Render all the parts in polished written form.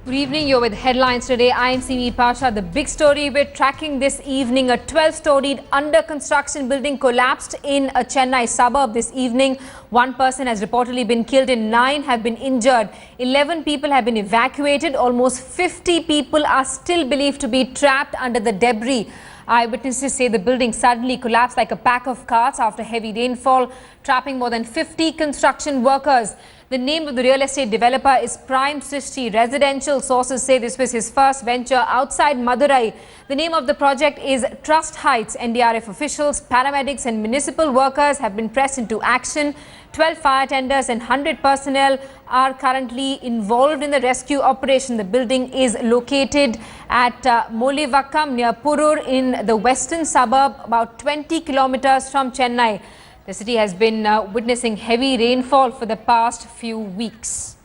Good evening, you're with headlines today. I am Simi Pasha. The big story we're tracking this evening, a 12-storied under construction building collapsed in a Chennai suburb this evening. One person has reportedly been killed and 9 have been injured. 11 people have been evacuated. Almost 50 people are still believed to be trapped under the debris. Eyewitnesses say the building suddenly collapsed like a pack of cards after heavy rainfall, trapping more than 50 construction workers. The name of the real estate developer is Prime Srishti Residential. Sources say this was his first venture outside Madurai. The name of the project is Trust Heights. NDRF officials, paramedics and municipal workers have been pressed into action. 12 fire tenders and 100 personnel are currently involved in the rescue operation. The building is located at Molivakam near Purur in the western suburb, about 20 kilometers from Chennai. The city has been witnessing heavy rainfall for the past few weeks.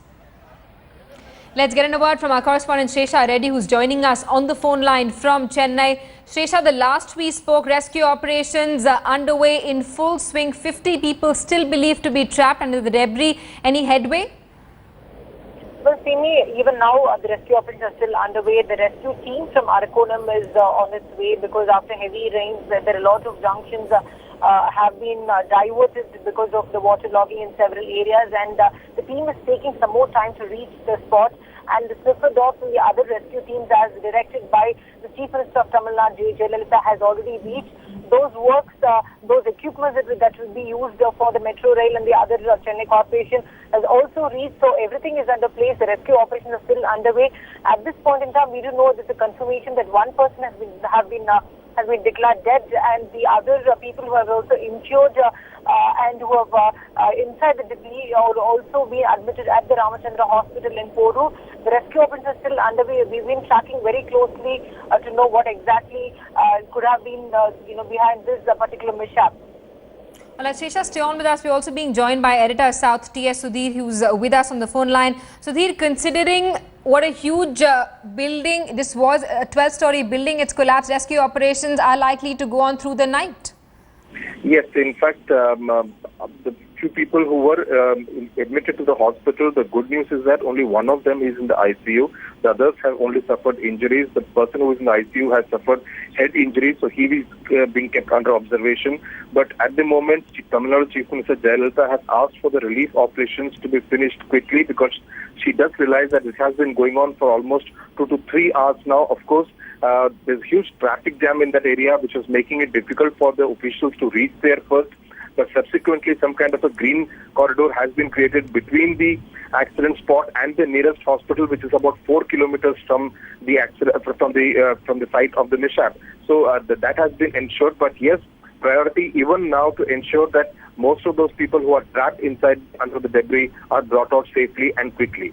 Let's get a word from our correspondent Shesha Reddy, who's joining us on the phone line from Chennai. Shesha, the last we spoke, rescue operations are underway in full swing. 50 people still believed to be trapped under the debris. Any headway? Well, Simi, even now the rescue operations are still underway. The rescue team from Arakonam is on its way because after heavy rains, there are a lot of junctions have been diverted because of the water logging in several areas, and the team is taking some more time to reach the spot. And the sniffer dogs and the other rescue teams, as directed by the Chief Minister of Tamil Nadu, Jayalalitha, has already reached. Those works, those equipments that will be used for the metro rail and the other Chennai Corporation has also reached. So everything is under place. The rescue operations are still underway. At this point in time, we do know there's a confirmation that one person has been declared dead, and the other people who have also injured and who have inside the debris are also being admitted at the Ramachandra Hospital in Porur. The rescue operations are still underway. We've been tracking very closely to know what exactly could have been behind this particular mishap. Well, Shesha, stay on with us. We're also being joined by Editor South T.S. Sudhir, who's with us on the phone line. Sudhir, considering what a huge building, this was a 12-story building, its collapse, rescue operations are likely to go on through the night. Yes, in fact, the few people who were admitted to the hospital, the good news is that only one of them is in the ICU. The others have only suffered injuries. The person who is in the ICU has suffered head injuries, so he is being kept under observation. But at the moment, Tamil Nadu Chief Minister Jayalalitha has asked for the relief operations to be finished quickly, because she does realize that this has been going on for almost 2 to 3 hours now. Of course, there's huge traffic jam in that area, which is making it difficult for the officials to reach there first. But subsequently, some kind of a green corridor has been created between the accident spot and the nearest hospital, which is about 4 kilometers from the from the site of the mishap. So that has been ensured. But yes, priority even now to ensure that most of those people who are trapped inside under the debris are brought out safely and quickly.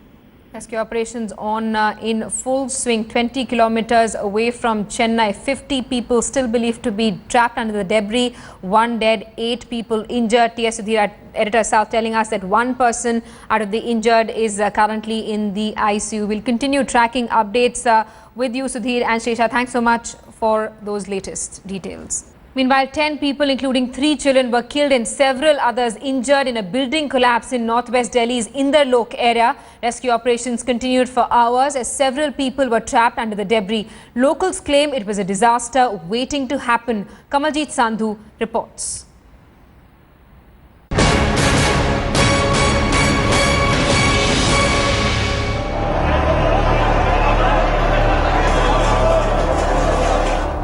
Rescue operations on in full swing, 20 kilometers away from Chennai. 50 people still believed to be trapped under the debris. 1 dead, 8 people injured. T.S. Sudhir, Editor South, telling us that 1 person out of the injured is currently in the ICU. We'll continue tracking updates with you, Sudhir and Shesha. Thanks so much for those latest details. Meanwhile, 10 people, including 3 children, were killed and several others injured in a building collapse in northwest Delhi's Inderlok area. Rescue operations continued for hours as several people were trapped under the debris. Locals claim it was a disaster waiting to happen. Kamaljeet Sandhu reports.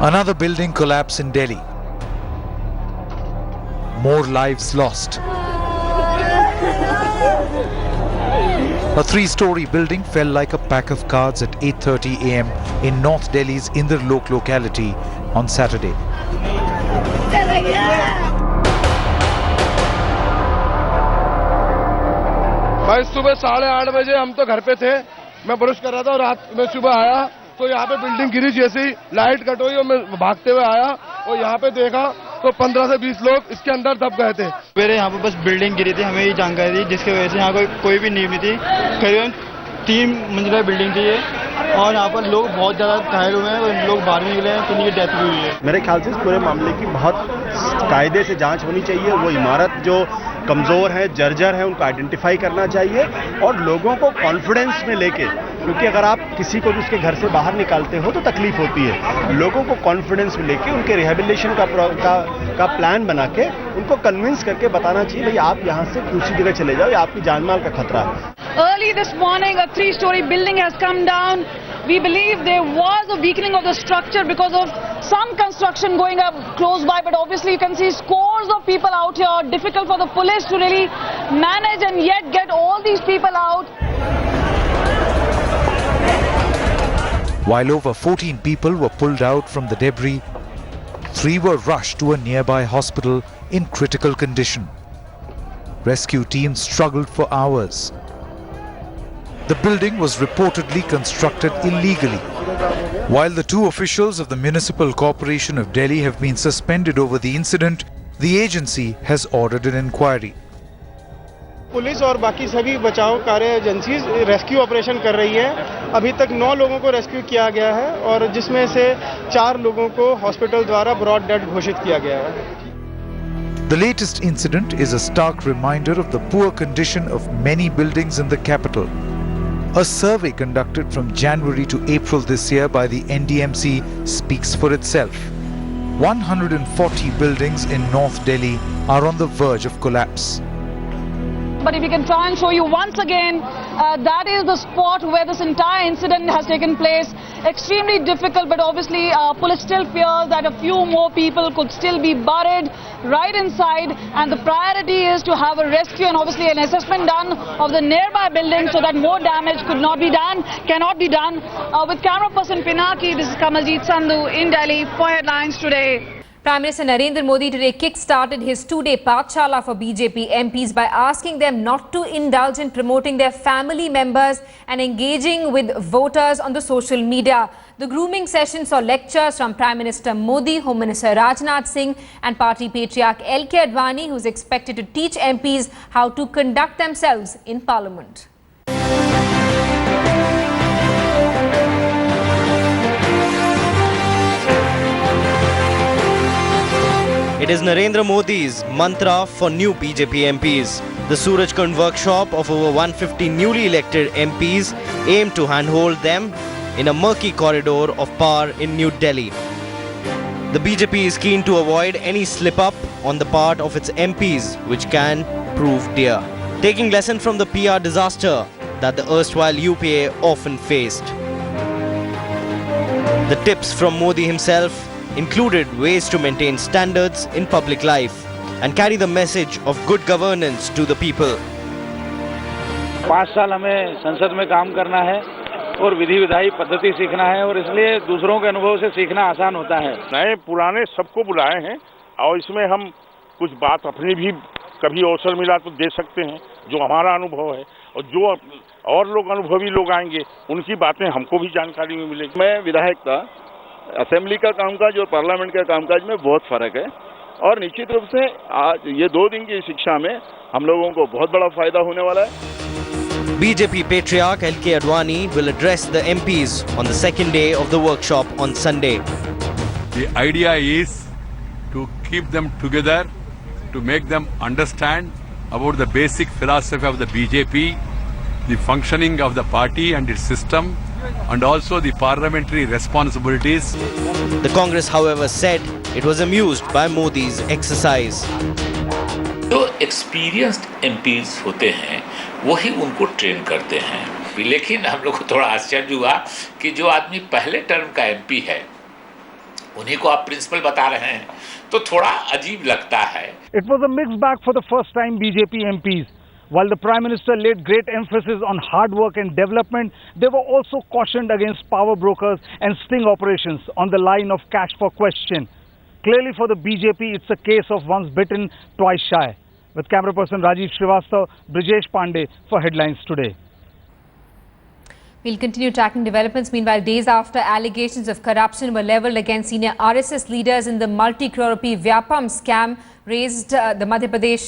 Another building collapse in Delhi. More lives lost. A 3-story building fell like a pack of cards at 8:30 a.m. in North Delhi's Inderlok locality on Saturday. भाई सुबह 8:30 बजे हम तो घर पे थे, मैं brush कर रहा था और रात में सुबह आया तो यहाँ पे बिल्डिंग गिरी, जैसे ही लाइट कट हुई और मैं भागते हुए आया और यहाँ पे देखा तो 15 से 20 लोग इसके अंदर दब गए थे। मेरे यहाँ पे बस बिल्डिंग गिरी थी, हमें ये जानकारी थी, जिसकी वजह से यहाँ कोई भी नींव नहीं थी। करीबन 3 मंजिला बिल्डिंग थी ये, और यहाँ पर लोग बहुत ज़्यादा घायल हुए हैं और लोग बाहर निकले हैं, तो उनकी डेथ भी हुई है। मेरे ख्याल से इस पूरे मामले की बहुत कायदे से जांच होनी चाहिए। वो इमारत जो कमज़ोर है, जर्जर है, उनको आइडेंटिफाई करना चाहिए और लोगों को कॉन्फिडेंस में लेके क्योंकि अगर आप किसी को भी उसके घर से बाहर निकालते हो तो तकलीफ होती है। लोगों को कॉन्फिडेंस में लेके उनके रिहेबिलिटेशन का प्लान बना के उनको कन्विंस करके बताना चाहिए भाई आप यहाँ से दूसरी जगह चले जाओ, या आपकी जान माल का खतरा है। Early this morning, a 3-story building has come down. We believe there was a weakening of the structure because of some construction going up close by, but obviously you can see scores of people out here. Difficult for the police to really manage and yet get all these people out. While over 14 people were pulled out from the debris, 3 were rushed to a nearby hospital in critical condition. Rescue teams struggled for hours. The building was reportedly constructed illegally. While the 2 officials of the Municipal Corporation of Delhi have been suspended over the incident, the agency has ordered an inquiry. Police और बाकी सभी बचाव कार्य agencies rescue operation कर रही है। अभी तक 9 लोगों को रेस्क्यू किया गया है और जिसमें से 4 लोगों को हॉस्पिटल द्वारा ब्रॉड डेड घोषित किया गया है। The latest incident is a stark reminder of the poor condition of many buildings in the capital. A survey conducted from January to April this year by the NDMC speaks for itself. 140 buildings in North Delhi are on the verge of collapse. But if we can try and show you once again, that is the spot where this entire incident has taken place. Extremely difficult, but obviously police still fears that a few more people could still be buried right inside, and the priority is to have a rescue and obviously an assessment done of the nearby building so that more damage cannot be done. With camera person Pinaki, this is Kamaljeet Sandhu in Delhi for Headlines Today. Prime Minister Narendra Modi today kick-started his 2-day Pathshala for BJP MPs by asking them not to indulge in promoting their family members and engaging with voters on the social media. The grooming session saw lectures from Prime Minister Modi, Home Minister Rajnath Singh and Party Patriarch L.K. Advani, who is expected to teach MPs how to conduct themselves in Parliament. It is Narendra Modi's mantra for new BJP MPs. The Surajkund workshop of over 150 newly elected MPs aimed to handhold them in a murky corridor of power in New Delhi. The BJP is keen to avoid any slip-up on the part of its MPs, which can prove dear. Taking lesson from the PR disaster that the erstwhile UPA often faced. The tips from Modi himself included ways to maintain standards in public life and carry the message of good governance to the people. 5 साल हमें संसद में काम करना है और विधि विधायी पद्धति सीखना है, और इसलिए दूसरों के अनुभव से सीखना आसान होता है। नए पुराने सबको बुलाए हैं और इसमें हम कुछ बात अपनी भी कभी अवसर मिला तो दे सकते हैं, जो हमारा अनुभव है, और जो और लोग अनुभवी लोग आएंगे उनकी बातें हमको भी जानकारी में मिलेगी। मैं विधायक था, असेंबली का कामकाज और पार्लियामेंट का कामकाज में बहुत फर्क है, और निश्चित रूप से आज ये 2 दिन की शिक्षा में हम लोगों को बहुत बड़ा फायदा होने वाला है। BJP Patriarch L.K. Advani will address the MPs on the second day of the workshop on Sunday. The idea is to keep them together, to make them understand about the basic philosophy of the BJP, the functioning of the party and its system, and also the parliamentary responsibilities. The Congress, however, said it was amused by Modi's exercise. जो experienced MPs होते हैं वही उनको train करते हैं, लेकिन हम लोग को थोड़ा आश्चर्य हुआ कि जो आदमी पहले टर्म का एमपी है उन्हीं को आप प्रिंसिपल बता रहे हैं, तो थोड़ा अजीब लगता है। It was a mixed bag for the first time BJP MPs. While the Prime Minister laid great emphasis on hard work and development, they were also cautioned against power brokers and sting operations on the line of cash for question. Clearly for the BJP, it's a case of once bitten, twice shy. With camera person Rajiv Srivastav, Brijesh Pandey for Headlines Today. We'll continue tracking developments. Meanwhile, days after allegations of corruption were levelled against senior RSS leaders in the multi-crore rupee Vyapam scam raised, the Madhya Pradesh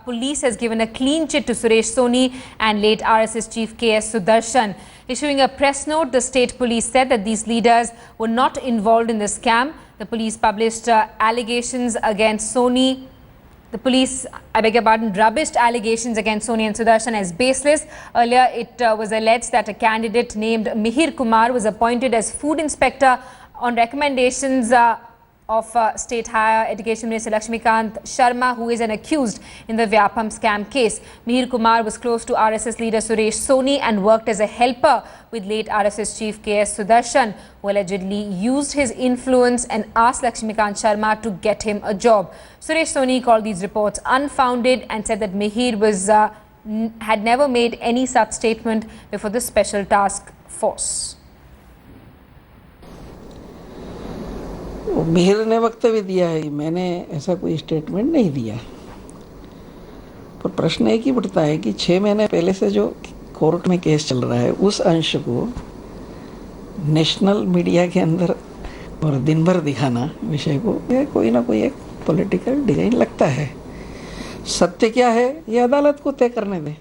police has given a clean chit to Suresh Soni and late RSS chief KS Sudarshan. Issuing a press note, the state police said that these leaders were not involved in the scam. The police published allegations against Soni The police, I beg your pardon, rubbished allegations against Soni and Sudarshan as baseless. Earlier, it was alleged that a candidate named Mihir Kumar was appointed as food inspector on recommendations of State Higher Education Minister Lakshmikant Sharma, who is an accused in the Vyapam scam case. Mihir Kumar was close to RSS leader Suresh Soni and worked as a helper with late RSS chief KS Sudarshan, who allegedly used his influence and asked Lakshmikant Sharma to get him a job. Suresh Soni called these reports unfounded and said that Mihir had never made any such statement before the Special Task Force. Mihir ने वक्तव्य दिया है, मैंने ऐसा कोई statement नहीं दिया। पर प्रश्न एक ही उठता है कि 6 महीने पहले से जो कोर्ट में केस चल रहा है उस अंश को नेशनल मीडिया के अंदर और दिन भर दिखाना विषय को कोई ना कोई एक पॉलिटिकल डिजाइन लगता है। सत्य क्या है ये अदालत को तय करने दें।